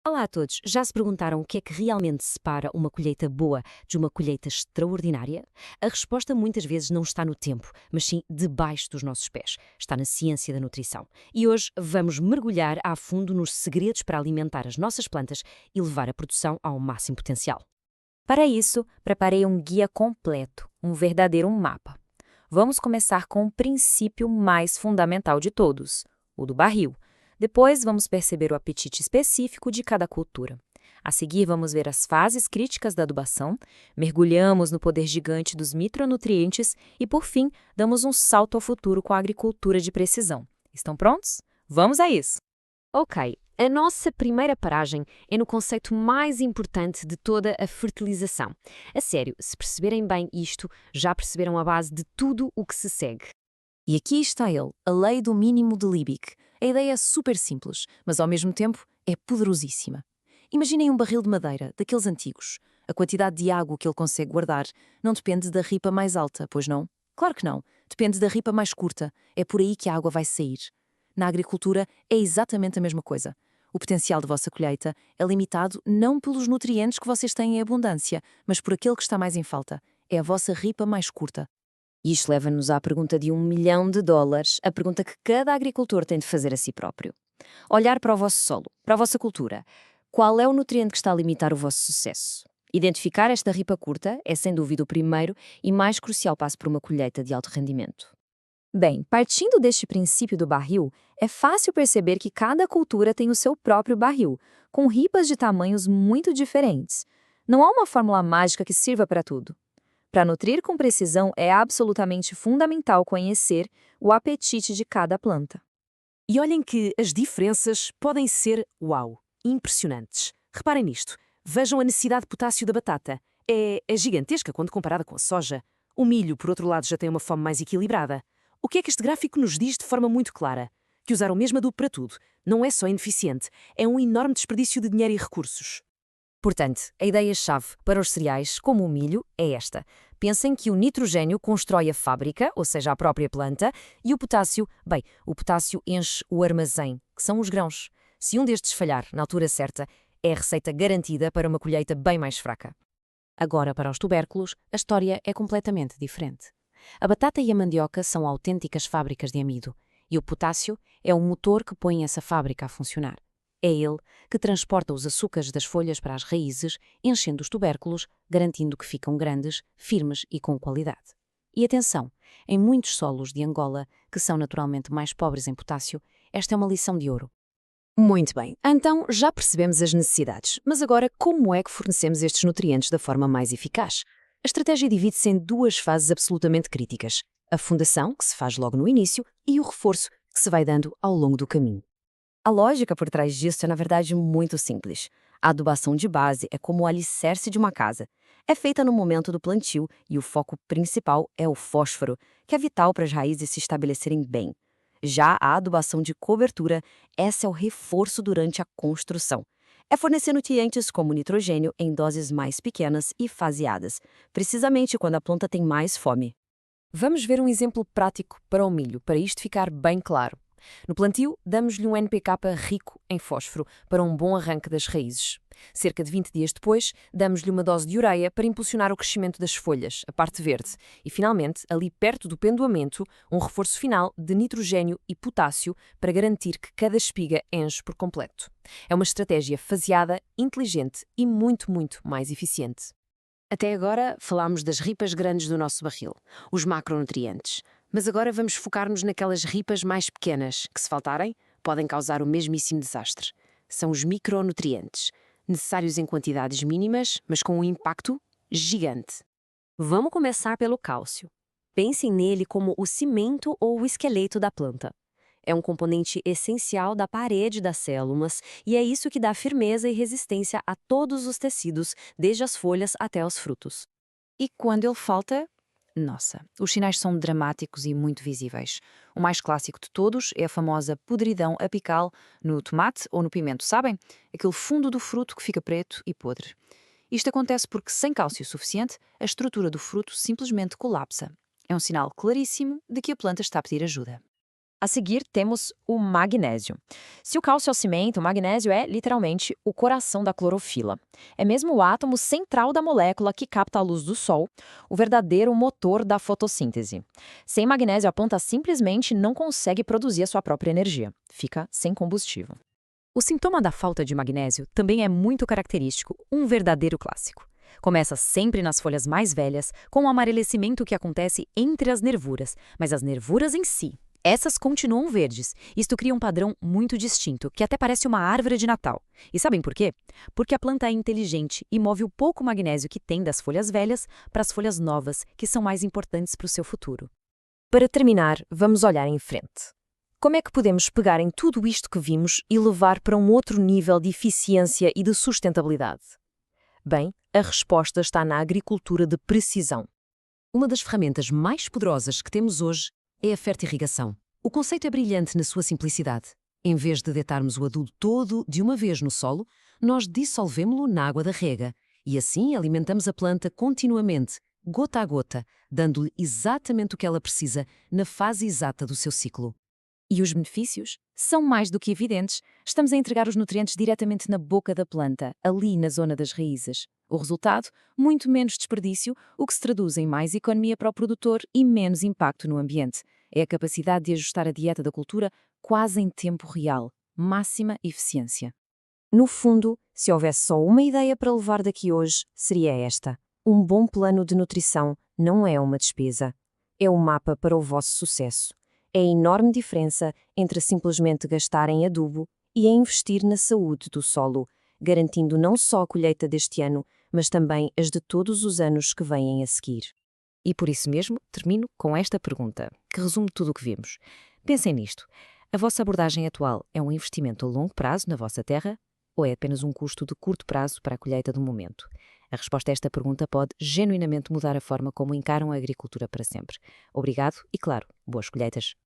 Olá a todos! Já se perguntaram o que é que realmente separa uma colheita boa de uma colheita extraordinária? A resposta muitas vezes não está no tempo, mas sim debaixo dos nossos pés. Está na ciência da nutrição. E hoje vamos mergulhar a fundo nos segredos para alimentar as nossas plantas e levar a produção ao máximo potencial. Para isso, preparei um guia completo, um verdadeiro mapa. Vamos começar com o princípio mais fundamental de todos, o do barril. Depois, vamos perceber o apetite específico de cada cultura. A seguir, vamos ver as fases críticas da adubação, mergulhamos no poder gigante dos micronutrientes e, por fim, damos um salto ao futuro com a agricultura de precisão. Estão prontos? Vamos a isso! Ok, a nossa primeira paragem é no conceito mais importante de toda a fertilização. A sério, se perceberem bem isto, já perceberam a base de tudo o que se segue. E aqui está ele, a lei do mínimo de Liebig. A ideia é super simples, mas ao mesmo tempo é poderosíssima. Imaginem um barril de madeira, daqueles antigos. A quantidade de água que ele consegue guardar não depende da ripa mais alta, pois não? Claro que não. Depende da ripa mais curta. É por aí que a água vai sair. Na agricultura é exatamente a mesma coisa. O potencial da vossa colheita é limitado não pelos nutrientes que vocês têm em abundância, mas por aquele que está mais em falta. É a vossa ripa mais curta. E isto leva-nos à pergunta de US$ 1 milhão, a pergunta que cada agricultor tem de fazer a si próprio. Olhar para o vosso solo, para a vossa cultura. Qual é o nutriente que está a limitar o vosso sucesso? Identificar esta ripa curta é, sem dúvida, o primeiro e mais crucial passo para uma colheita de alto rendimento. Bem, partindo deste princípio do barril, é fácil perceber que cada cultura tem o seu próprio barril, com ripas de tamanhos muito diferentes. Não há uma fórmula mágica que sirva para tudo. Para nutrir com precisão, é absolutamente fundamental conhecer o apetite de cada planta. E olhem que as diferenças podem ser, uau, impressionantes. Reparem nisto. Vejam a necessidade de potássio da batata. É gigantesca quando comparada com a soja. O milho, por outro lado, já tem uma fome mais equilibrada. O que é que este gráfico nos diz de forma muito clara? Que usar o mesmo adubo para tudo não é só ineficiente, é um enorme desperdício de dinheiro e recursos. Portanto, a ideia-chave para os cereais, como o milho, é esta. Pensem que o nitrogênio constrói a fábrica, ou seja, a própria planta, e o potássio, bem, o potássio enche o armazém, que são os grãos. Se um destes falhar na altura certa, é a receita garantida para uma colheita bem mais fraca. Agora, para os tubérculos, a história é completamente diferente. A batata e a mandioca são autênticas fábricas de amido, e o potássio é o motor que põe essa fábrica a funcionar. É ele que transporta os açúcares das folhas para as raízes, enchendo os tubérculos, garantindo que ficam grandes, firmes e com qualidade. E atenção, em muitos solos de Angola, que são naturalmente mais pobres em potássio, esta é uma lição de ouro. Muito bem, então já percebemos as necessidades, mas agora como é que fornecemos estes nutrientes da forma mais eficaz? A estratégia divide-se em duas fases absolutamente críticas: a fundação, que se faz logo no início, e o reforço, que se vai dando ao longo do caminho. A lógica por trás disso é, na verdade, muito simples. A adubação de base é como o alicerce de uma casa. É feita no momento do plantio e o foco principal é o fósforo, que é vital para as raízes se estabelecerem bem. Já a adubação de cobertura, essa é o reforço durante a construção. É fornecer nutrientes como nitrogênio em doses mais pequenas e faseadas, precisamente quando a planta tem mais fome. Vamos ver um exemplo prático para o milho, para isto ficar bem claro. No plantio, damos-lhe um NPK rico em fósforo para um bom arranque das raízes. Cerca de 20 dias depois, damos-lhe uma dose de ureia para impulsionar o crescimento das folhas, a parte verde. E, finalmente, ali perto do pendoamento, um reforço final de nitrogênio e potássio para garantir que cada espiga enche por completo. É uma estratégia faseada, inteligente e muito, muito mais eficiente. Até agora, falámos das ripas grandes do nosso barril, os macronutrientes. Mas agora vamos focar-nos naquelas ripas mais pequenas, que se faltarem, podem causar o mesmíssimo desastre. São os micronutrientes, necessários em quantidades mínimas, mas com um impacto gigante. Vamos começar pelo cálcio. Pensem nele como o cimento ou o esqueleto da planta. É um componente essencial da parede das células e é isso que dá firmeza e resistência a todos os tecidos, desde as folhas até os frutos. E quando ele falta, nossa, os sinais são dramáticos e muito visíveis. O mais clássico de todos é a famosa podridão apical no tomate ou no pimento, sabem? Aquele fundo do fruto que fica preto e podre. Isto acontece porque, sem cálcio suficiente, a estrutura do fruto simplesmente colapsa. É um sinal claríssimo de que a planta está a pedir ajuda. A seguir, temos o magnésio. Se o cálcio é o cimento, o magnésio é, literalmente, o coração da clorofila. É mesmo o átomo central da molécula que capta a luz do sol, o verdadeiro motor da fotossíntese. Sem magnésio, a planta simplesmente não consegue produzir a sua própria energia. Fica sem combustível. O sintoma da falta de magnésio também é muito característico, um verdadeiro clássico. Começa sempre nas folhas mais velhas, com o amarelecimento que acontece entre as nervuras, mas as nervuras em si, essas continuam verdes. Isto cria um padrão muito distinto, que até parece uma árvore de Natal. E sabem por quê? Porque a planta é inteligente e move o pouco magnésio que tem das folhas velhas para as folhas novas, que são mais importantes para o seu futuro. Para terminar, vamos olhar em frente. Como é que podemos pegar em tudo isto que vimos e levar para um outro nível de eficiência e de sustentabilidade? Bem, a resposta está na agricultura de precisão. Uma das ferramentas mais poderosas que temos hoje é a fertirrigação. O conceito é brilhante na sua simplicidade. Em vez de deitarmos o adubo todo de uma vez no solo, nós dissolvemo-lo na água da rega e assim alimentamos a planta continuamente, gota a gota, dando-lhe exatamente o que ela precisa na fase exata do seu ciclo. E os benefícios são mais do que evidentes. Estamos a entregar os nutrientes diretamente na boca da planta, ali na zona das raízes. O resultado? Muito menos desperdício, o que se traduz em mais economia para o produtor e menos impacto no ambiente. É a capacidade de ajustar a dieta da cultura quase em tempo real. Máxima eficiência. No fundo, se houvesse só uma ideia para levar daqui hoje, seria esta. Um bom plano de nutrição não é uma despesa. É o mapa para o vosso sucesso. É a enorme diferença entre simplesmente gastar em adubo e a investir na saúde do solo, garantindo não só a colheita deste ano, mas também as de todos os anos que vêm a seguir. E por isso mesmo, termino com esta pergunta, que resume tudo o que vimos. Pensem nisto. A vossa abordagem atual é um investimento a longo prazo na vossa terra ou é apenas um custo de curto prazo para a colheita do momento? A resposta a esta pergunta pode genuinamente mudar a forma como encaram a agricultura para sempre. Obrigado e, claro, boas colheitas.